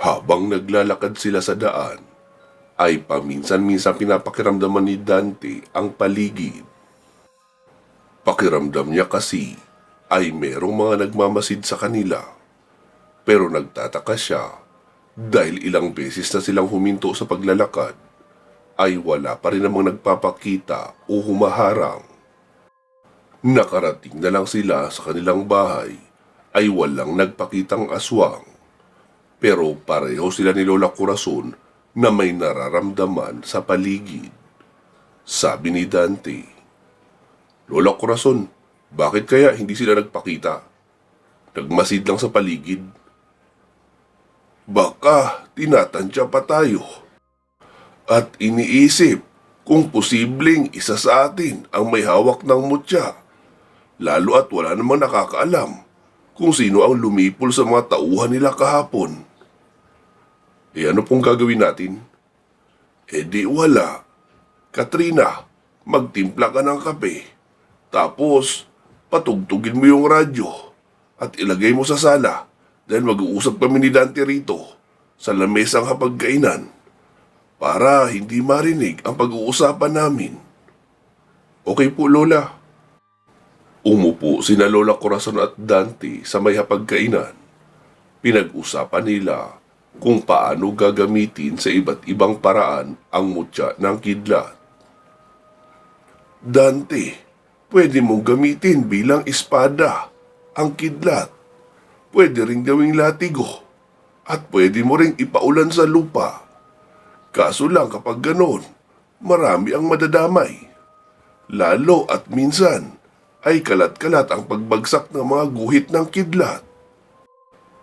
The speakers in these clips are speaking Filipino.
Habang naglalakad sila sa daan, ay paminsan-minsan pinapakiramdaman ni Dante ang paligid. Pakiramdam niya kasi ay merong mga nagmamasid sa kanila. Pero nagtataka siya dahil ilang beses na silang huminto sa paglalakad ay wala pa rin namang nagpapakita o humaharang. Nakarating na lang sila sa kanilang bahay ay walang nagpakitang aswang. Pero pareho sila ni Lola Corazon na may nararamdaman sa paligid. Sabi ni Dante, "Lola Corazon, bakit kaya hindi sila nagpakita? Nagmasid lang sa paligid." "Baka tinatantya pa tayo. At iniisip kung posibleng isa sa atin ang may hawak ng mutya. Lalo at wala namang nakakaalam kung sino ang lumipol sa mga tauhan nila kahapon." Ano pong gagawin natin? Di wala. Katrina, magtimpla ka ng kape. Tapos, patugtugin mo yung radyo at ilagay mo sa sala dahil mag-uusap kami ni Dante rito sa lamesang hapagkainan para hindi marinig ang pag-uusapan namin. Okay po, Lola. Umupo sina Lola Corazon at Dante sa may hapagkainan. Pinag-usapan nila kung paano gagamitin sa iba't ibang paraan ang mutya ng kidlat. "Dante, pwede mong gamitin bilang espada ang kidlat. Pwede ring gawing latigo at pwede mo ring ipaulan sa lupa. Kaso lang kapag ganon, marami ang madadamay. Lalo at minsan ay kalat-kalat ang pagbagsak ng mga guhit ng kidlat."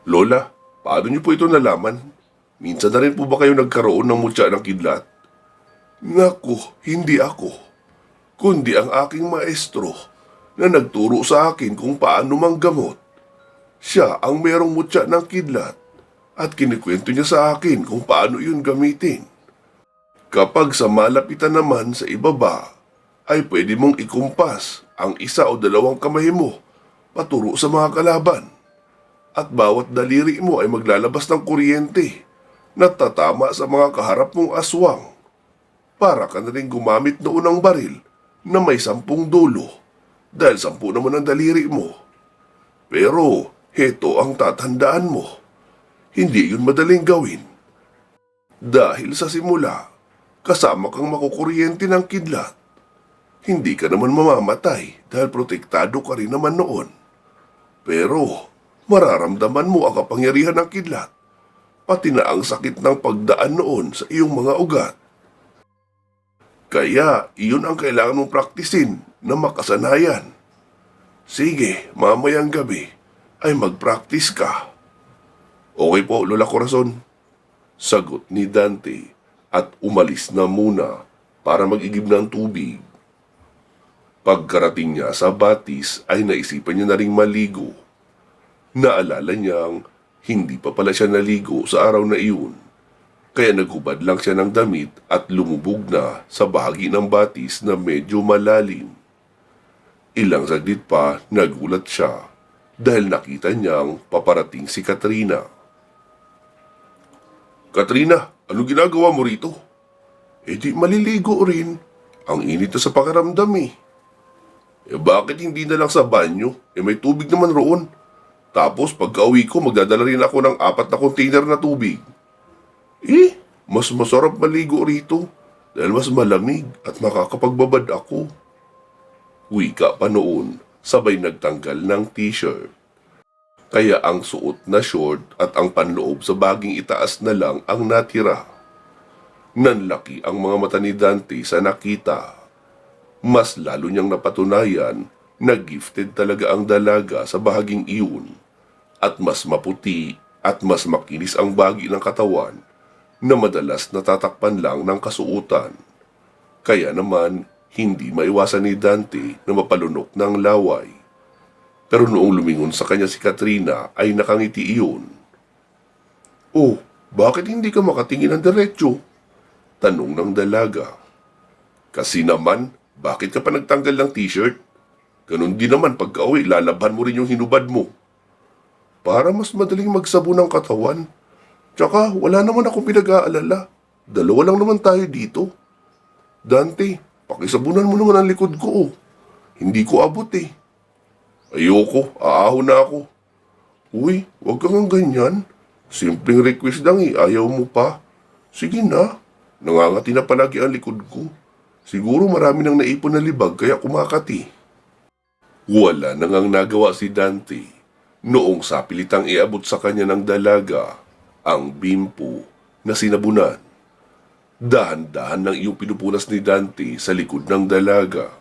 "Lola, paano niyo po ito nalaman? Minsan na rin po ba kayo nagkaroon ng mutya ng kidlat?" "Naku, hindi ako, kundi ang aking maestro na nagturo sa akin kung paano manggamot. Siya ang merong mutya ng kidlat at kinikwento niya sa akin kung paano yun gamitin. Kapag sa malapitan naman sa ibaba, ay pwede mong ikumpas ang isa o dalawang kamay mo paturo sa mga kalaban. At bawat daliri mo ay maglalabas ng kuryente na tatama sa mga kaharap mong aswang. Para ka na rin gumamit noon ng baril na may 10 dulo dahil 10 naman ang daliri mo. Pero heto ang tatandaan mo, hindi yun madaling gawin. Dahil sa simula, kasama kang makukuryente ng kidlat. Hindi ka naman mamamatay dahil protektado ka rin naman noon. Pero mararamdaman mo ang kapangyarihan ng kidlat, pati na ang sakit ng pagdaan noon sa iyong mga ugat. Kaya iyon ang kailangan mong praktisin na makasanayan. Sige, mamayang gabi ay mag-practice ka." "Okay po, Lola Corazon," sagot ni Dante at umalis na muna para mag-igib ng tubig. Pagkarating niya sa batis ay naisipan niya na ring maligo. Naalala niyang hindi pa pala siya naligo sa araw na iyon, kaya naghubad lang siya ng damit at lumubog na sa bahagi ng batis na medyo malalim. Ilang saglit pa nagulat siya dahil nakita niyang paparating si Katrina. "Katrina, ano ginagawa mo rito?" Di maliligo rin. Ang init na sa pakiramdam eh." Bakit hindi na lang sa banyo? May tubig naman roon. Tapos pagka-uwi ko, magdadala rin ako ng 4 na container na tubig. Mas masarap maligo rito dahil mas malamig at makakapagbabad ako." Wika pa noon, sabay nagtanggal ng t-shirt. Kaya ang suot na short at ang panloob sa baging itaas na lang ang natira. Nanlaki ang mga mata ni Dante sa nakita. Mas lalo niyang napatunayan na gifted talaga ang dalaga sa bahaging iyon at mas maputi at mas makinis ang bahagi ng katawan na madalas natatakpan lang ng kasuotan. Kaya naman, hindi maiwasan ni Dante na mapalunok ng laway. Pero noong lumingon sa kanya si Katrina ay nakangiti iyon. "Oh, bakit hindi ka makatingin ng diretsyo?" tanong ng dalaga. "Kasi naman, bakit ka pa nagtanggal ng t-shirt? Ganun din naman pagka-uwi, lalaban mo rin yung hinubad mo." "Para mas madaling magsabon ng katawan. Tsaka wala naman akong pinag-aalala. Dalawa lang naman tayo dito. Dante, pakisabunan mo naman ang likod ko. Hindi ko abot eh. Ayoko, aahon na ako. Uy, wag kang ganyan. Simpleng request lang eh, ayaw mo pa. Sige na, nangangati na palagi ang likod ko. Siguro marami nang naipon na libag kaya kumakati. Wala nang nagawa si Dante noong sapilitang iabot sa kanya ng dalaga ang bimpo na sinabunan. Dahan-dahan ng iyong pinupunas ni Dante sa likod ng dalaga.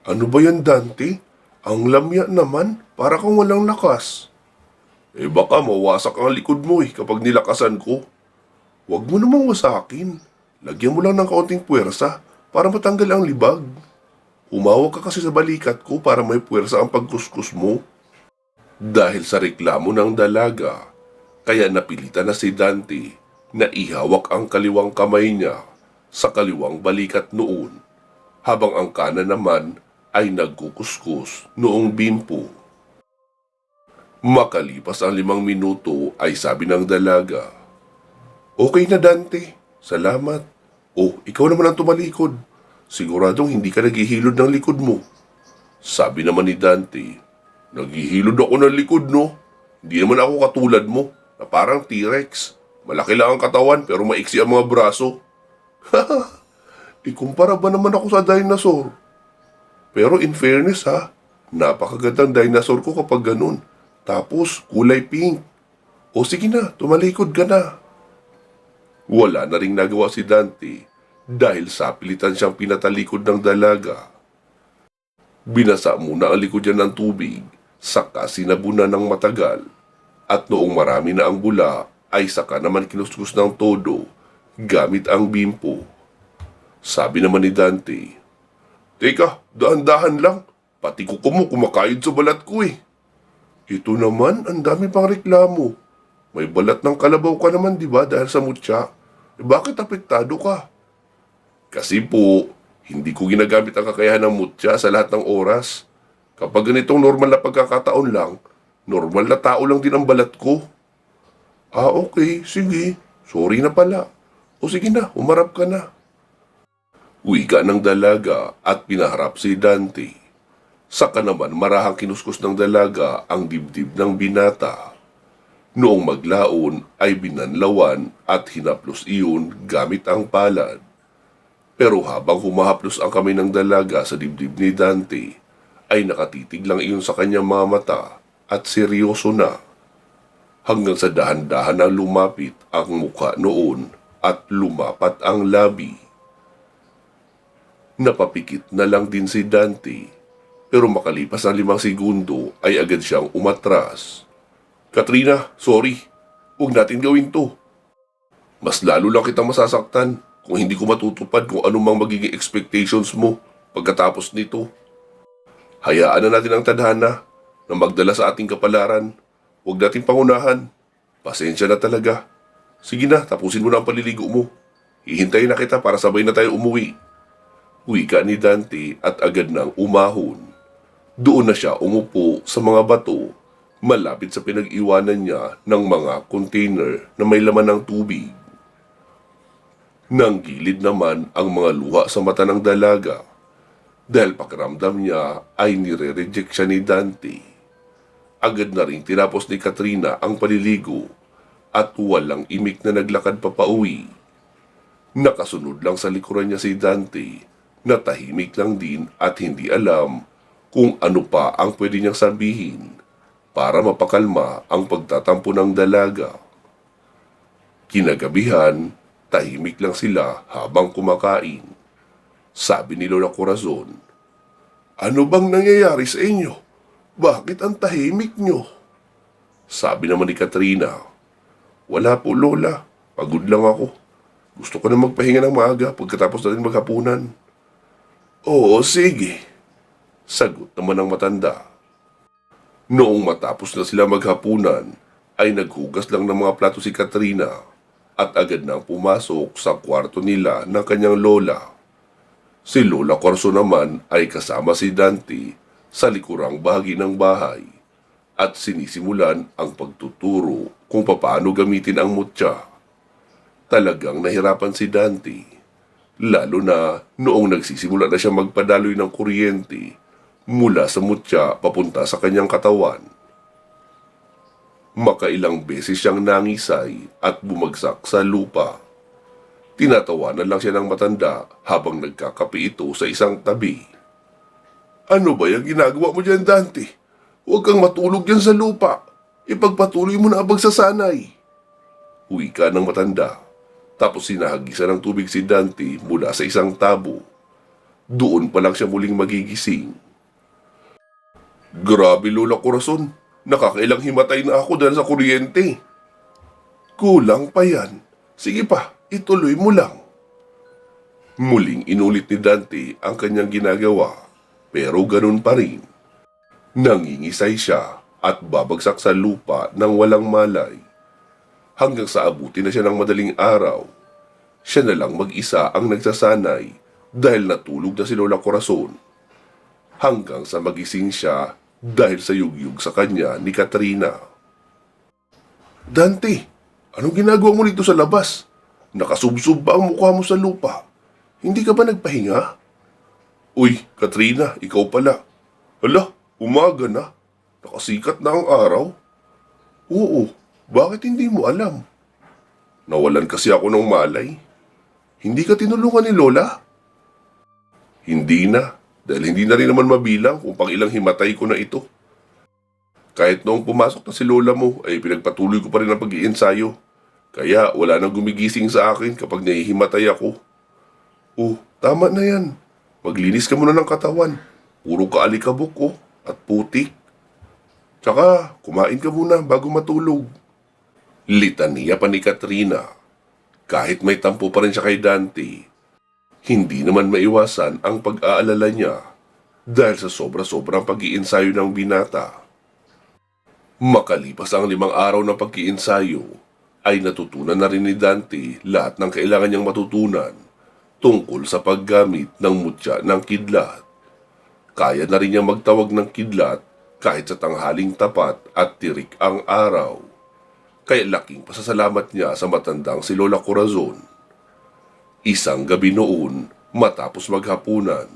Ano ba yan, Dante? Ang lamya naman, para kang walang lakas. Eh baka mawasak ang likod mo kapag nilakasan ko. Huwag mo namang wasakin. Lagyan mo lang ng kaunting puwersa para matanggal ang libag. Umawag ka kasi sa balikat ko para may puwersa ang pagkuskus mo. Dahil sa reklamo ng dalaga, kaya napilitan na si Dante na ihawak ang kaliwang kamay niya sa kaliwang balikat noon, habang ang kanan naman ay nagkukuskus noong bimpo. Makalipas ang 5 minuto ay sabi ng dalaga, "Okay na Dante, salamat. Oh, ikaw naman ang tumalikod. Siguradong hindi ka naghihilod ng likod mo." Sabi naman ni Dante, "Naghihilod ako ng likod no? Hindi naman ako katulad mo na parang T-Rex. Malaki lang ang katawan pero maiksi ang mga braso." Ikumpara ba naman ako sa dinosaur? Pero in fairness napakagandang dinosaur ko kapag ganun. Tapos kulay pink. O sige na, tumalikod ka na. Wala na ring nagawa si Dante dahil sapilitan siyang pinatalikod ng dalaga. Binasa muna ang likod niya ng tubig, saka sinabunan ng matagal. At noong marami na ang bula, ay saka naman kinuskus ng todo gamit ang bimpo. Sabi naman ni Dante, "Teka, dahan-dahan lang. Pati kuko mo kumakayod sa balat ko eh." "Ito naman, ang dami pang reklamo. May balat ng kalabaw ka naman diba dahil sa mutya? Bakit apektado ka?" "Kasi po, hindi ko ginagamit ang kakayahan ng mutya sa lahat ng oras. Kapag ganitong normal na pagkakataon lang, normal na tao lang din ang balat ko." Okay, sige. Sorry na pala. O sige na, umarap ka na." Wika ng dalaga at pinaharap si Dante. Saka naman marahang kinuskus ng dalaga ang dibdib ng binata. Noong maglaon ay binanlawan at hinaplos iyon gamit ang palad. Pero habang humahaplos ang kamay ng dalaga sa dibdib ni Dante, ay nakatitig lang iyon sa kanyang mga mata at seryoso na. Hanggang sa dahan-dahan na lumapit ang mukha noon at lumapat ang labi. Napapikit na lang din si Dante, pero makalipas ang 5 segundo ay agad siyang umatras. "Katrina, sorry. Huwag natin gawin to. Mas lalo lang kitang masasaktan kung hindi ko matutupad kung anumang magiging expectations mo pagkatapos nito. Hayaan na natin ang tadhana na magdala sa ating kapalaran. Huwag natin pangunahan. Pasensya na talaga. Sige na, tapusin mo na ang paliligo mo. Hihintayin na kita para sabay na tayo umuwi." Wika ni Dante at agad nang umahon. Doon na siya umupo sa mga bato malapit sa pinag-iwanan niya ng mga container na may laman ng tubig. Nanggilid naman ang mga luha sa mata ng dalaga dahil pakiramdam niya ay nire-reject siya ni Dante. Agad na rin tinapos ni Katrina ang paliligo at walang imik na naglakad pa pauwi. Nakasunod lang sa likuran niya si Dante na tahimik lang din at hindi alam kung ano pa ang pwede niyang sabihin para mapakalma ang pagtatampo ng dalaga. Kinagabihan, tahimik lang sila habang kumakain. Sabi ni Lola Corazon, "Ano bang nangyayari sa inyo? Bakit ang tahimik nyo?" Sabi naman ni Katrina, "Wala po Lola, pagod lang ako. Gusto ko na magpahinga ng maaga pagkatapos natin maghapunan." "Oo, sige," sagot naman ng matanda. Noong matapos na sila maghapunan, ay naghugas lang ng mga plato si Katrina at agad nang pumasok sa kwarto nila ng kanyang lola. Si Lola Corso naman ay kasama si Dante sa likurang bahagi ng bahay at sinisimulan ang pagtuturo kung papaano gamitin ang mutya. Talagang nahirapan si Dante, lalo na noong nagsisimula na siya magpadaloy ng kuryente mula sa mutya papunta sa kanyang katawan. Makailang beses siyang nangisay at bumagsak sa lupa. Tinatawanan lang siya ng matanda habang nagkakape ito sa isang tabi. Ano ba yung ginagawa mo dyan, Dante? Huwag kang matulog dyan sa lupa. Ipagpatuloy mo na ang pagsasanay. Wika ng matanda. Tapos sinahagisan ng tubig si Dante mula sa isang tabo. Doon pa lang siya muling magigising. Grabe, Lola Corazon. Nakakailang himatay na ako dahil sa kuryente. Kulang pa yan. Sige pa, ituloy mo lang. Muling inulit ni Dante ang kanyang ginagawa, pero ganun pa rin. Nangingisay siya at babagsak sa lupa ng walang malay. Hanggang sa abutin na siya ng madaling araw, siya na lang mag-isa ang nagsasanay dahil natulog na si Lola Corazon. Hanggang sa magising siya dahil sa yugyug sa kanya ni Katrina. Dante, anong ginagawa mo dito sa labas? Nakasubsob ba ang mukha mo sa lupa? Hindi ka ba nagpahinga? Uy, Katrina, ikaw pala. Hala, umaga na. Nakasikat na ang araw. Oo, bakit hindi mo alam? Nawalan kasi ako ng malay. Hindi ka tinulungan ni Lola? Hindi na, dahil hindi na rin naman mabilang kung pang ilang himatay ko na ito. Kahit noong pumasok na si Lola mo, ay pinagpatuloy ko pa rin ang pag-iensayo. Kaya wala nang gumigising sa akin kapag nahihimatay ako. Oh, tama na yan. Maglinis ka muna ng katawan. Puro ka alikabok ko at putik. Tsaka, kumain ka muna bago matulog. Litaniya pa ni Katrina. Kahit may tampo pa rin siya kay Dante, hindi naman maiwasan ang pag-aalala niya dahil sa sobra-sobrang pag-iensayo ng binata. Makalipas ang 5 araw ng pag-iensayo, ay natutunan na rin ni Dante lahat ng kailangan niyang matutunan tungkol sa paggamit ng mutya ng kidlat. Kaya na rin niyang magtawag ng kidlat kahit sa tanghaling tapat at tirik ang araw. Kaya laking pasasalamat niya sa matandang si Lola Corazon. Isang gabi noon, matapos maghapunan,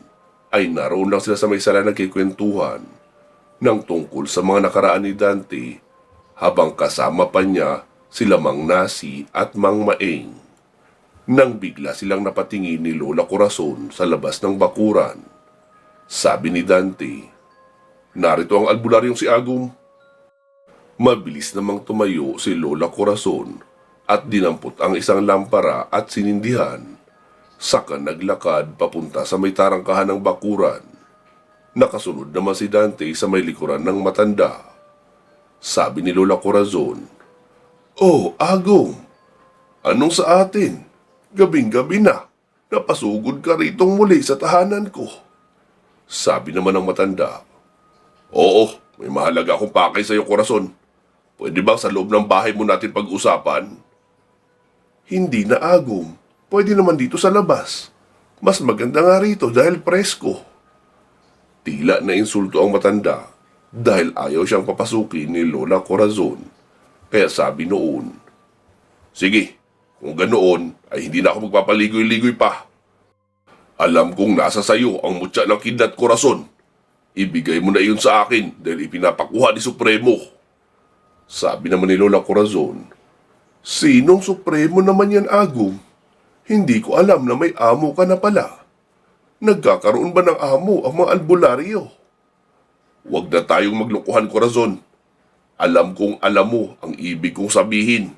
ay naroon lang sila sa may sala nagkikwentuhan ng tungkol sa mga nakaraan ni Dante habang kasama pa niya sila Mang Nasi at Mang Maeng. Nang bigla silang napatingin ni Lola Corazon sa labas ng bakuran, sabi ni Dante, "Narito ang albularyong si Agum." Mabilis namang tumayo si Lola Corazon at dinampot ang isang lampara at sinindihan. Saka naglakad papunta sa may tarangkahan ng bakuran. Nakasunod naman si Dante sa may likuran ng matanda. Sabi ni Lola Corazon, "Oh, Agum, anong sa atin? Gabing-gabi na, napasugod ka ritong muli sa tahanan ko." Sabi naman ng matanda, "Oo, may mahalaga akong pakay sa iyo, Corazon. Pwede bang sa loob ng bahay mo natin pag-usapan?" "Hindi na, Agum. Pwede naman dito sa labas. Mas maganda nga rito dahil presko." Tila na insulto ang matanda dahil ayaw siyang papasukin ni Lola Corazon. Kaya sabi noon, "Sige, kung ganoon ay hindi na ako magpapaligoy-ligoy pa. Alam kong nasa sayo ang mutya ng kidlat, Corazon. Ibigay mo na iyon sa akin dahil ipinapakuha ni Supremo." Sabi naman ni Lola Corazon, "Sinong Supremo naman yan, Agum? Hindi ko alam na may amo ka na pala. Nagkakaroon ba ng amo ang mga albularyo?" "Huwag na tayong maglokohan, Corazon. Alam kong alam mo ang ibig kong sabihin."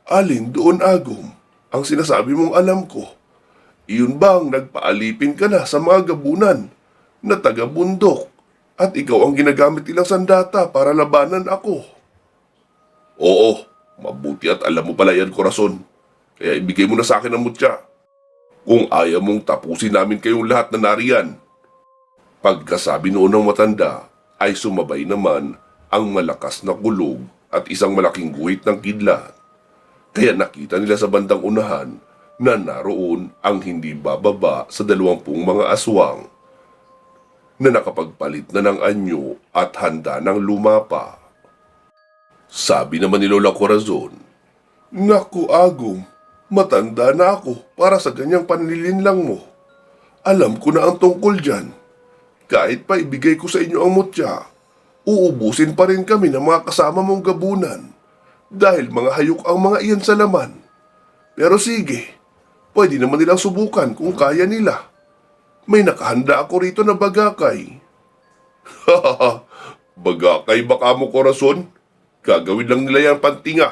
"Alin doon, Agum? Ang sinasabi mong alam ko. Iyon bang nagpaalipin ka na sa mga gabunan na taga-bundok at ikaw ang ginagamit nilang sandata para labanan ako?" "Oo, mabuti at alam mo pala yan, Corazon. Kaya ibigay mo na sa akin ang mutya. Kung ayaw mong tapusin namin kayong lahat na nariyan." Pagkasabi noon ng matanda, ay sumabay naman ang malakas na kulog at isang malaking guhit ng kidlat. Kaya nakita nila sa bandang unahan na naroon ang hindi bababa sa 20 mga aswang na nakapagpalit na ng anyo at handa ng lumapa. Sabi naman ni Lola Corazon, "Naku, Agum, matanda na ako para sa ganyang panlilinlang mo. Alam ko na ang tungkol dyan. Kahit pa ibigay ko sa inyo ang mutya, uubusin pa rin kami ng mga kasama mong gabunan dahil mga hayok ang mga iyan sa laman. Pero sige, pwede naman nilang subukan kung kaya nila. May nakahanda ako rito na bagakay." "Hahaha, bagakay baka mo, Corazon? Gagawin lang nila yan pantinga.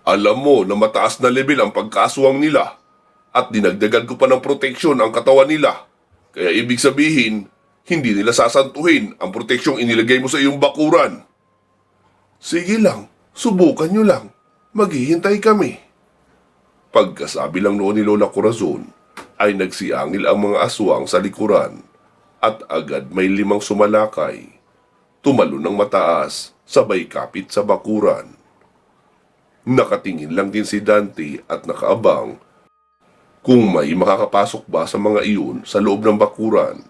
Alam mo na mataas na level ang pagkaaswang nila at dinagdagan ko pa ng proteksyon ang katawan nila. Kaya ibig sabihin, hindi nila sasantuhin ang proteksyong inilagay mo sa iyong bakuran." "Sige lang, subukan nyo lang. Maghihintay kami." Pagkasabi lang noon ni Lola Corazon, ay nagsiangil ang mga aswang sa likuran at agad may 5 sumalakay. Tumalo ng mataas, sabay kapit sa bakuran. Nakatingin lang din si Dante at nakaabang kung may makakapasok ba sa mga iyon sa loob ng bakuran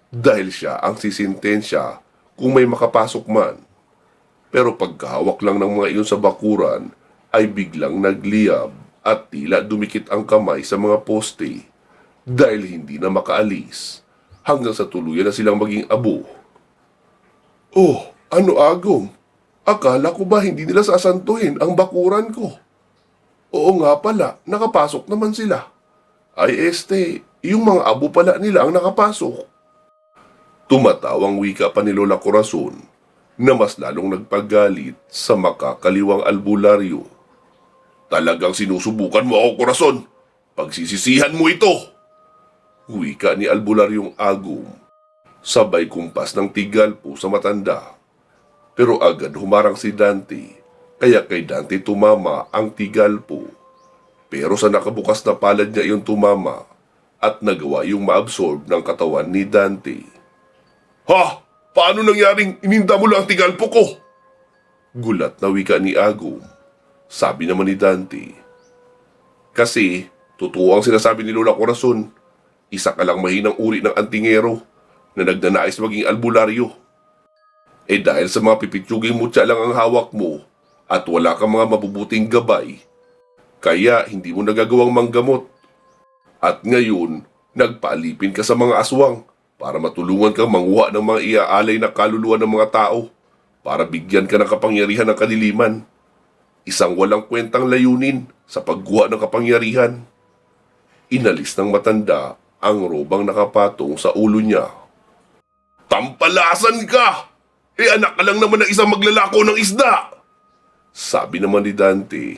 dahil siya ang sisintensya kung may makapasok man. Pero pagkahawak lang ng mga iyon sa bakuran ay biglang nagliyab at tila dumikit ang kamay sa mga poste dahil hindi na makaalis hanggang sa tuluyan na silang maging abo. "Oh, ano, Agum? Akala ko ba hindi nila sasantuhin ang bakuran ko? Oo nga pala, nakapasok naman sila. Ay yung mga abo pala nila ang nakapasok." Tumatawang wika pa ni Lola Corazon na mas lalong nagpagalit sa makakaliwang albularyo. "Talagang sinusubukan mo ako, Corazon. Pagsisisihan mo ito!" Wika ni albularyong Agum. Sabay kumpas ng tigalpo sa matanda. Pero agad humarang si Dante, kaya kay Dante tumama ang tigalpo. Pero sa nakabukas na palad niya iyon tumama at nagawa yung maabsorb ng katawan ni Dante. "Ha? Paano nangyaring ininda mo lang ang tigalpo ko?" Gulat na wika ni Agum. Sabi naman ni Dante, "Kasi, totoo ang sinasabi ni Lola Corazon. Isa ka lang mahinang uri ng antingero na nagnanais maging albularyo. Dahil sa mga pipitsuging mutya lang ang hawak mo at wala kang mga mabubuting gabay, kaya hindi mo nagagawang manggamot. At ngayon, nagpaalipin ka sa mga aswang para matulungan kang manguha ng mga iaalay na kaluluwa ng mga tao para bigyan ka ng kapangyarihan ng kadiliman. Isang walang kwentang layunin sa pagguha ng kapangyarihan." Inalis ng matanda ang robang nakapatong sa ulo niya. "Tampalasan ka! Anak ka lang naman ng isang maglalako ng isda!" Sabi naman ni Dante,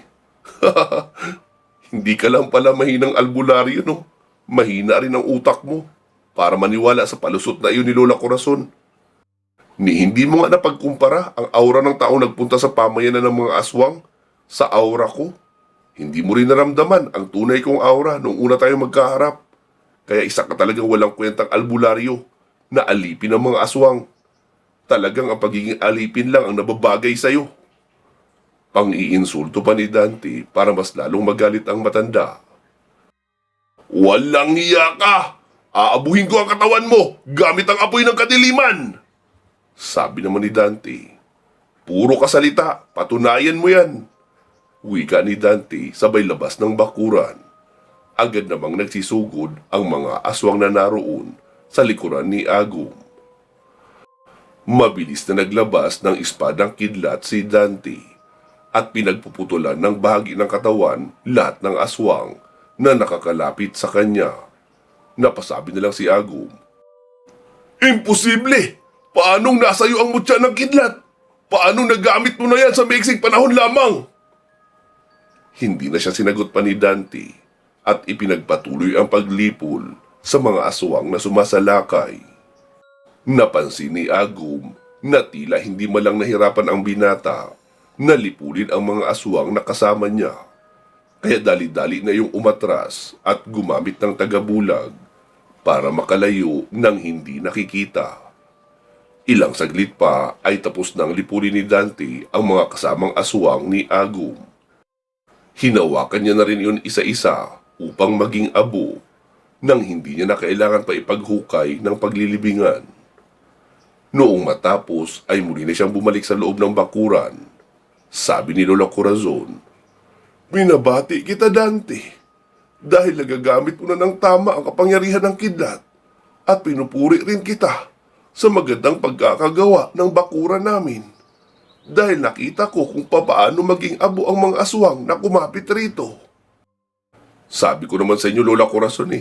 "Hindi ka lang pala mahinang albularyo, no? Mahina rin ang utak mo para maniwala sa palusot na iyon ni Lola Corazon. Hindi mo nga napagkumpara ang aura ng taong nagpunta sa pamayanan ng mga aswang sa aura ko. Hindi mo rin naramdaman ang tunay kong aura nung una tayo magkaharap. Kaya isa ka talagang walang kwentang albularyo na alipin ng mga aswang. Talagang ang pagiging alipin lang ang nababagay sa'yo." Pang-iinsulto pa ni Dante para mas lalong magalit ang matanda. "Walang hiya ka! Aabuhin ko ang katawan mo gamit ang apoy ng kadiliman!" Sabi naman ni Dante. "Puro kasalita, patunayan mo yan!" Wika ni Dante sabay labas ng bakuran. Agad namang nagsisugod ang mga aswang na naroon sa likuran ni Agum. Mabilis na naglabas ng espadang kidlat si Dante at pinagpuputulan ng bahagi ng katawan lahat ng aswang na nakakalapit sa kanya. Napasabi na lang si Agum, "Imposible! Paanong nasa iyo ang mutya ng kidlat? Paanong nagamit mo na yan sa maiksing panahon lamang?" Hindi na siya sinagot pa ni Dante at ipinagpatuloy ang paglipol sa mga aswang na sumasalakay. Napansin ni Agum na tila hindi malang nahirapan ang binata na lipulin ang mga aswang na kasama niya. Kaya dali-dali na yung umatras at gumamit ng tagabulag para makalayo nang hindi nakikita. Ilang saglit pa ay tapos nang lipulin ni Dante ang mga kasamang aswang ni Agum. Hinawakan niya na rin yun isa-isa upang maging abo nang hindi niya na kailangan pa ipaghukay ng paglilibingan. Noong matapos ay muli na siyang bumalik sa loob ng bakuran Sabi ni Lola Corazon. Binabati kita, Dante. Dahil nagagamit mo na ng tama ang kapangyarihan ng kidlat at pinupuri rin kita sa magandang pagkakagawa ng bakuran namin. Dahil nakita ko kung papaano maging abo ang mga aswang na kumapit rito. Sabi ko naman sa inyo, Lola Corazon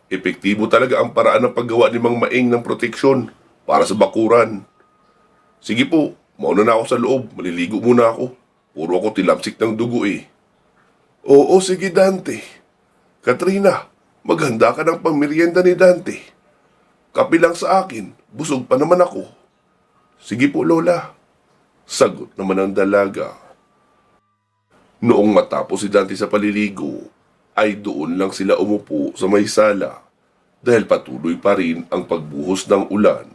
epektibo talaga ang paraan ng paggawa ni Mang Maeng ng proteksyon para sa bakuran. Sige po, mauna na ako sa loob, maliligo muna ako. Puro ako tilamsik ng dugo Oo, sige Dante. Katrina, maghanda ka ng pangmerienda ni Dante. Kape lang sa akin, busog pa naman ako. Sige po, Lola. Sagot naman ng dalaga. Noong matapos si Dante sa paliligo, ay doon lang sila umupo sa may sala dahil patuloy pa rin ang pagbuhos ng ulan.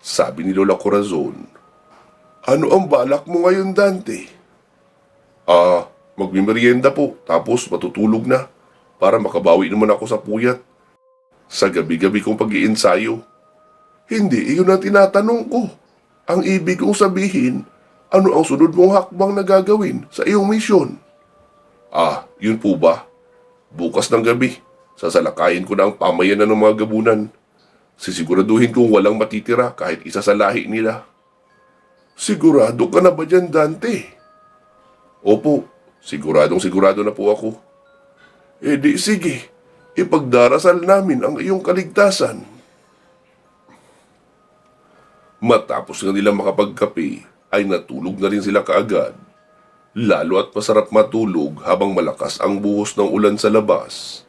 Sabi ni Lola Corazon, ano ang balak mo ngayon, Dante? Magmimerienda po, tapos matutulog na para makabawi naman ako sa puyat. Sa gabi-gabi kong pag-iensayo. Hindi iyon ang tinatanong ko. Ang ibig kong sabihin, ano ang sunod mong hakbang na gagawin sa iyong misyon? Yun po ba? Bukas ng gabi, sasalakayin ko na ang pamayanan ng mga gabunan. Sisiguraduhin kong walang matitira kahit isa sa lahi nila. Sigurado ka na ba dyan, Dante? Opo, sigurado na po ako. Di sige, ipagdarasal namin ang iyong kaligtasan. Matapos nga nilang makapagkape, ay natulog na rin sila kaagad. Lalo at masarap matulog habang malakas ang buhos ng ulan sa labas.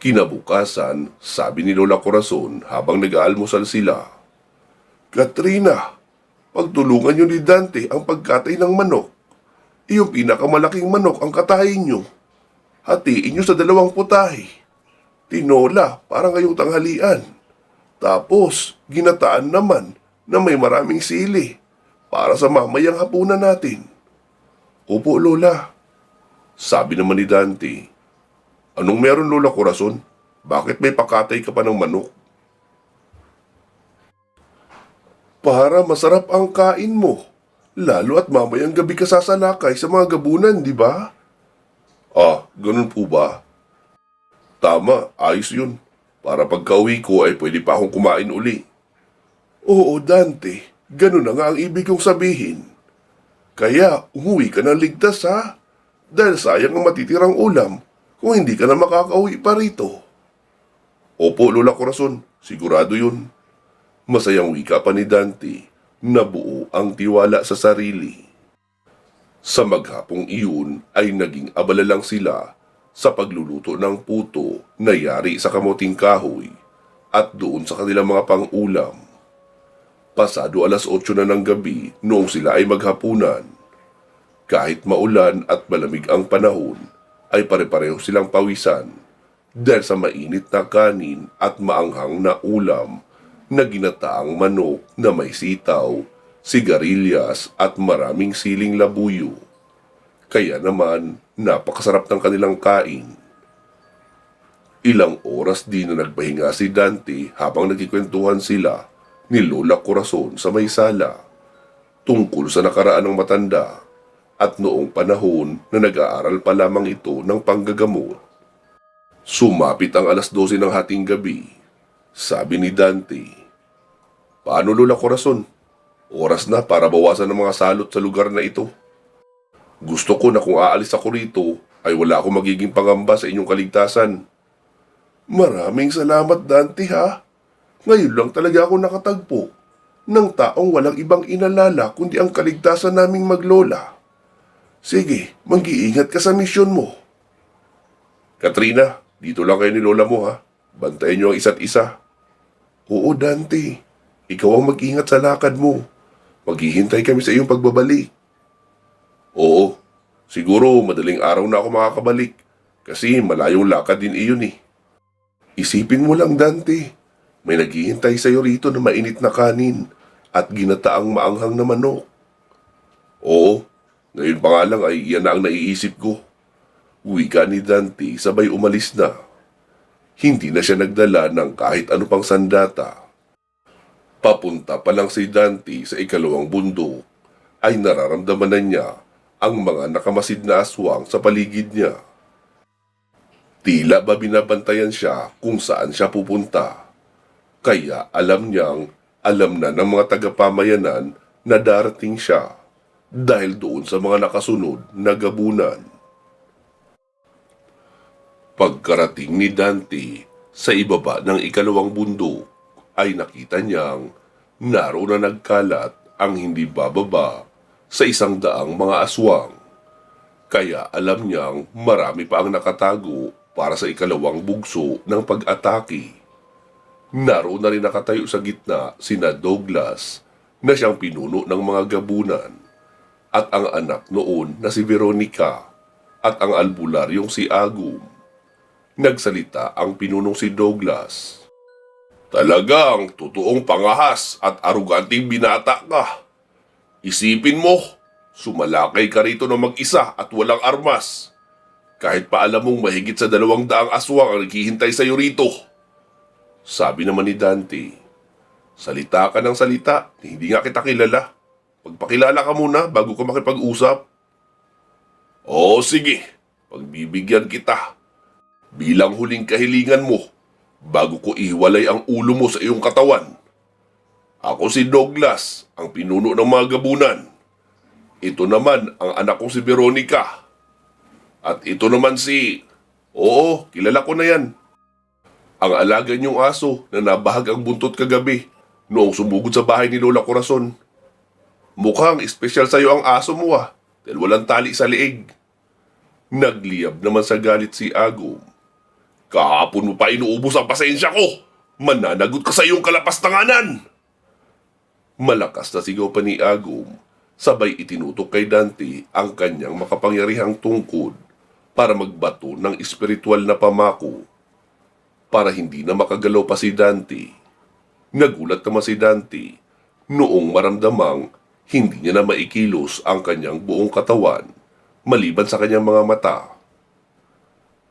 Kinabukasan, sabi ni Lola Corazon habang nag-aalmusal sila, Katrina, pagtulungan niyo ni Dante ang pagkatay ng manok. Iyong pinakamalaking manok ang katayin niyo. Hatiin niyo sa 2 putahe. Tinola para ngayong tanghalian. Tapos, ginataan naman na may maraming sili para sa mamayang hapunan natin. Opo, Lola. Sabi naman ni Dante. Anong meron, Lola Corazon? Bakit may pakatay ka pa ng manok? Para masarap ang kain mo. Lalo at mamayang gabi ka sasalakay sa mga gabunan, di ba? Ganun po ba? Tama, ayos yun. Para pagka-uwi ko ay pwede pa akong kumain uli. Oo, Dante. Ganun na nga ang ibig kong sabihin. Kaya umuwi ka ng ligtas ha? Dahil sayang ang matitirang ulam kung hindi ka na makakauwi pa rito. Opo, Lola Corazon. Sigurado yun. Masayang wika pa ni Dante na buo ang tiwala sa sarili. Sa maghapong iyon ay naging abala lang sila sa pagluluto ng puto na yari sa kamuting kahoy at doon sa kanilang mga pang-ulam. Pasado 8:00 na ng gabi noong sila ay maghapunan. Kahit maulan at malamig ang panahon, ay pare-pareho silang pawisan dahil sa mainit na kanin at maanghang na ulam na ginataang manok na may sitaw, sigarilyas at maraming siling labuyo. Kaya naman, napakasarap ng kanilang kain. Ilang oras din na nagpahinga si Dante habang nagkikwentuhan sila ni Lola Corazon sa may sala tungkol sa nakaraan ng matanda at noong panahon na nag-aaral pa lamang ito ng panggagamot. Sumapit ang 12:00 ng hating gabi. Sabi ni Dante, Paano, Lola Corazon? Oras na para bawasan ng mga salot sa lugar na ito. Gusto ko na kung aalis ako rito ay wala akong magiging pangamba sa inyong kaligtasan. Maraming salamat, Dante ha. Ngayon lang talaga ako nakatagpo ng taong walang ibang inalala kundi ang kaligtasan naming maglola. Sige, mag-iingat ka sa misyon mo. Katrina, dito lang kayo ni Lola mo ha. Bantayan niyo ang isa't isa. Oo, Dante. Ikaw ang mag-ingat sa lakad mo. Maghihintay kami sa iyong pagbabalik. Oo, siguro madaling araw na ako makakabalik kasi malayong lakad din iyon Isipin mo lang, Dante. May naghihintay sa'yo rito na mainit na kanin at ginataang maanghang na manok. Oo, ngayon pa nga lang ay iyan na ang naiisip ko. Wika ni Dante sabay umalis na. Hindi na siya nagdala ng kahit ano pang sandata. Papunta pa lang si Dante sa ikalawang bundok ay nararamdaman na niya ang mga nakamasid na aswang sa paligid niya. Tila ba binabantayan siya kung saan siya pupunta. Kaya alam na ng mga tagapamayanan na darating siya dahil doon sa mga nakasunod na gabunan. Pagkarating ni Dante sa ibaba ng ikalawang bundok ay nakita niyang naroon na nagkalat ang hindi bababa sa 100 mga aswang. Kaya alam niyang marami pa ang nakatago para sa ikalawang bugso ng pag-atake. Naroon na rin nakatayo sa gitna sina Douglas na siyang pinuno ng mga gabunan at ang anak noon na si Veronica at ang albularyong si Agum. Nagsalita ang pinunong si Douglas. Talagang totoong pangahas at aruganting binata ka. Isipin mo, sumalakay ka rito na mag-isa at walang armas. Kahit pa alam mong mahigit sa 200 aswang ang naghihintay sa iyo rito. Sabi naman ni Dante, salita ka ng salita, hindi nga kita kilala. Magpakilala ka muna bago ka makipag-usap. Oo sige, pagbibigyan kita. Bilang huling kahilingan mo, bago ko ihiwalay ang ulo mo sa iyong katawan. Ako si Douglas, ang pinuno ng mga gabunan. Ito naman ang anak kong si Veronica. At ito naman si... Oo, kilala ko na yan. Ang alaga niyong aso na nabahag ang buntot kagabi noong sumugod sa bahay ni Lola Corazon. Mukhang espesyal sa'yo ang aso mo dahil walang tali sa leeg. Nagliyab naman sa galit si Agum. Kahapon mo pa inuubos ang pasensya ko. Mananagot ka sa iyong kalapastanganan. Malakas na sigaw pa ni Agum. Sabay itinutok kay Dante ang kanyang makapangyarihang tungkod para magbato ng espiritual na pamako. Para hindi na makagalaw pa si Dante. Nagulat naman si Dante noong maramdamang hindi niya na maikilos ang kanyang buong katawan maliban sa kanyang mga mata.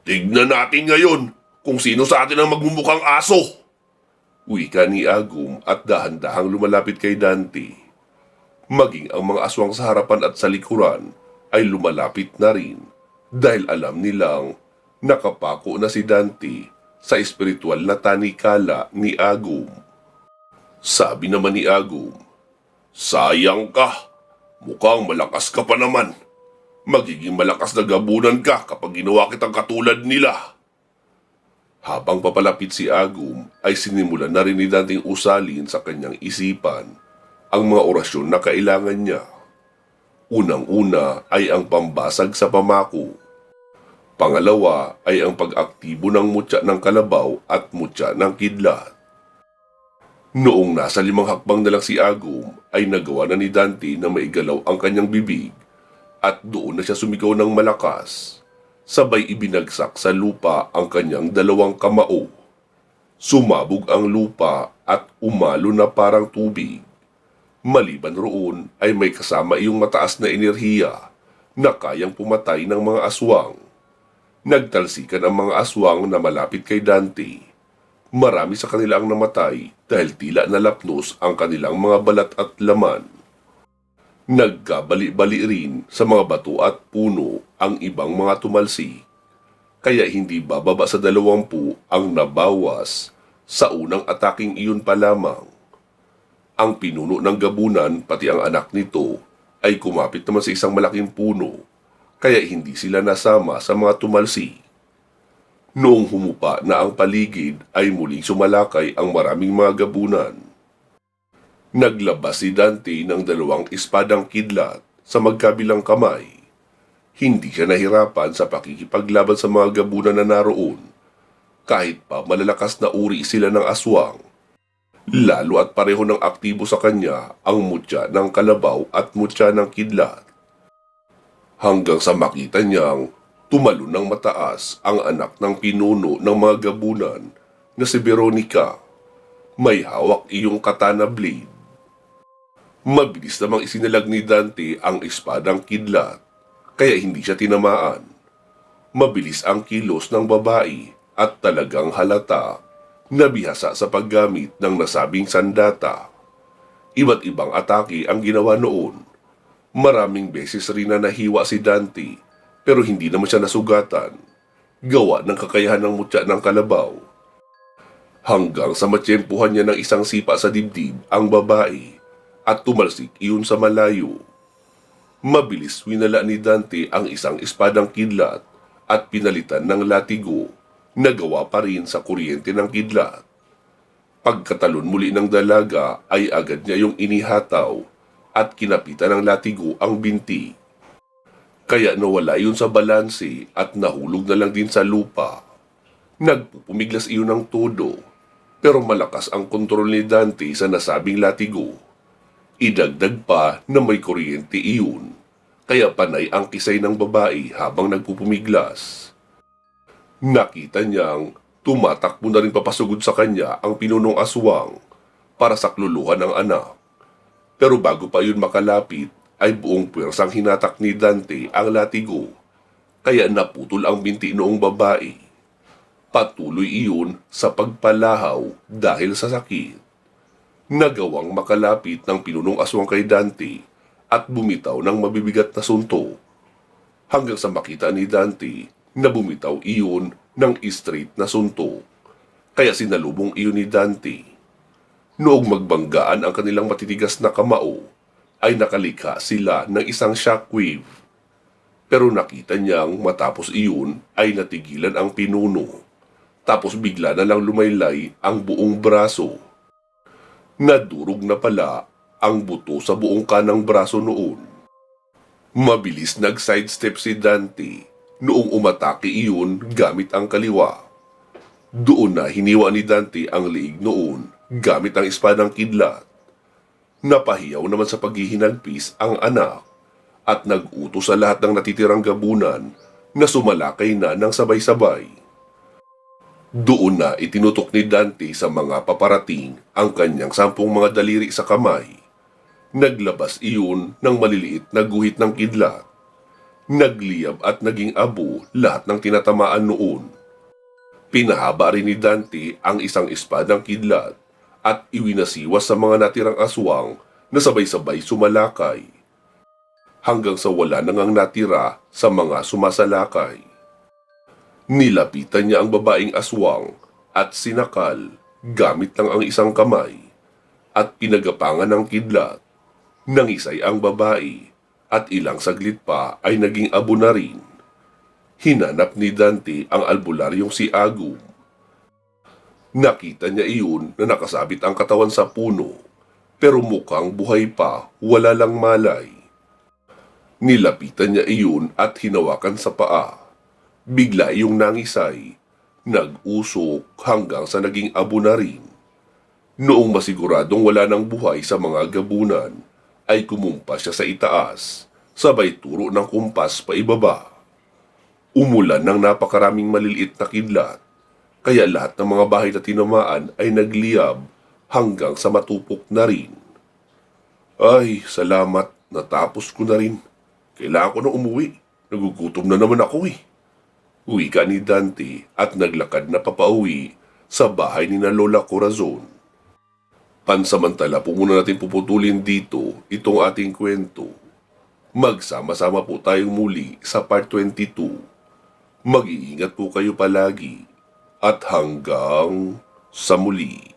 Tignan natin ngayon kung sino sa atin ang magmumukhang aso. Wika ni Agum at dahan-dahang lumalapit kay Dante. Maging ang mga aswang sa harapan at sa likuran ay lumalapit na rin dahil alam nilang nakapako na si Dante sa espiritual na tanikala ni Agum. Sabi naman ni Agum, sayang ka, mukhang malakas ka pa naman. Magiging malakas na gabunan ka kapag ginawa kitang katulad nila. Habang papalapit si Agum ay sinimulan na rin ni Dante usalin sa kanyang isipan ang mga orasyon na kailangan niya. Unang-una ay ang pambasag sa pamako. Pangalawa ay ang pag-aktibo ng mutya ng kalabaw at mutya ng kidlat. Noong nasa 5 hakbang na lang si Agum ay nagawa na ni Dante na maigalaw ang kanyang bibig at doon na siya sumigaw ng malakas. Sabay ibinagsak sa lupa ang kanyang 2 kamao. Sumabog ang lupa at umalo na parang tubig. Maliban roon ay may kasama iyong mataas na enerhiya na kayang pumatay ng mga aswang. Nagtalsikan ang mga aswang na malapit kay Dante. Marami sa kanila ang namatay dahil tila nalapnos ang kanilang mga balat at laman. Nagkabali-bali rin sa mga bato at puno ang ibang mga tumalsik, kaya hindi bababa sa 20 ang nabawas sa unang ataking iyon pa lamang. Ang pinuno ng gabunan pati ang anak nito ay kumapit naman sa isang malaking puno, kaya hindi sila nasama sa mga tumalsik. Noong humupa na ang paligid ay muling sumalakay ang maraming mga gabunan. Naglabas si Dante ng 2 espadang kidlat sa magkabilang kamay. Hindi siya nahirapan sa pakikipaglaban sa mga gabunan na naroon, kahit pa malalakas na uri sila ng aswang. Lalo at pareho ng aktibo sa kanya ang mutya ng kalabaw at mutya ng kidlat. Hanggang sa makita niyang tumalon ng mataas ang anak ng pinuno ng mga gabunan na si Veronica. May hawak iyong katana blade. Mabilis namang isinalag ni Dante ang espadang kidlat, kaya hindi siya tinamaan. Mabilis ang kilos ng babae at talagang halata na bihasa sa paggamit ng nasabing sandata. Iba't ibang atake ang ginawa noon. Maraming beses rin na nahiwa si Dante pero hindi naman siya nasugatan, gawa ng kakayahan ng mutya ng kalabaw. Hanggang sa matsyempuhan niya ng isang sipa sa dibdib ang babae at tumalsik iyon sa malayo. Mabilis winala ni Dante ang isang espadang kidlat at pinalitan ng latigo na gawa pa rin sa kuryente ng kidlat. Pagkatalon muli ng dalaga ay agad niya yung inihataw at kinapitan ng latigo ang binti. Kaya nawala yun sa balanse at nahulog na lang din sa lupa. Nagpupumiglas iyon ng todo, pero malakas ang kontrol ni Dante sa nasabing latigo. Idagdag pa na may kuryente iyon, kaya panay ang kisay ng babae habang nagpupumiglas. Nakita niyang tumatakbo na rin papasugod sa kanya ang pinunong aswang para sakluluhan ng anak. Pero bago pa yun makalapit, ay buong puwersang hinatak ni Dante ang latigo, kaya naputol ang binti noong babae. Patuloy iyon sa pagpalahaw dahil sa sakit. Nagawang makalapit ng pinunong aswang kay Dante at bumitaw ng mabibigat na suntok. Hanggang sa makita ni Dante na bumitaw iyon ng straight na suntok, kaya sinalubong iyon ni Dante. Noong magbanggaan ang kanilang matitigas na kamao, ay nakalikha sila ng isang shockwave. Pero nakita niyang matapos iyon ay natigilan ang pinuno. Tapos bigla na lang lumaylay ang buong braso. Nadurog na pala ang buto sa buong kanang braso noon. Mabilis nag-sidestep si Dante noong umatake iyon gamit ang kaliwa. Doon na hiniwa ni Dante ang liig noon gamit ang espadang kidlat. Napahiyaw naman sa paghihinagpis ang anak at nag-utos sa lahat ng natitirang gabunan na sumalakay na ng sabay-sabay. Doon na itinutok ni Dante sa mga paparating ang kanyang 10 mga daliri sa kamay. Naglabas iyon ng maliliit na guhit ng kidlat. Nagliyab at naging abo lahat ng tinatamaan noon. Pinahaba rin ni Dante ang isang espadang kidlat at iwinasiwas sa mga natirang aswang na sabay-sabay sumalakay. Hanggang sa wala na ngang natira sa mga sumasalakay. Nilapitan niya ang babaeng aswang at sinakal gamit lang ang isang kamay at pinagapangan ng kidlat. Nangisay ang babae at ilang saglit pa ay naging abo na rin. Hinanap ni Dante ang albularyong si Agum. Nakita niya iyon na nakasabit ang katawan sa puno pero mukhang buhay pa, wala lang malay. Nilapitan niya iyon at hinawakan sa paa. Bigla iyong nangisay, nag-usok hanggang sa naging abo na rin. Noong masiguradong wala ng buhay sa mga gabunan, ay kumumpas siya sa itaas, sabay turo ng kumpas pa ibaba. Umulan ng napakaraming maliliit na kidlat, kaya lahat ng mga bahay na tinamaan ay nagliyab hanggang sa matupok na rin. Ay, salamat, natapos ko na rin. Kailangan ko na umuwi, nagugutom na naman ako eh. Wika ni Dante at naglakad na papauwi sa bahay ni na Lola Corazon. Pansamantala po muna natin puputulin dito itong ating kwento. Magsama-sama po tayong muli sa part 22. Mag-iingat po kayo palagi at hanggang sa muli.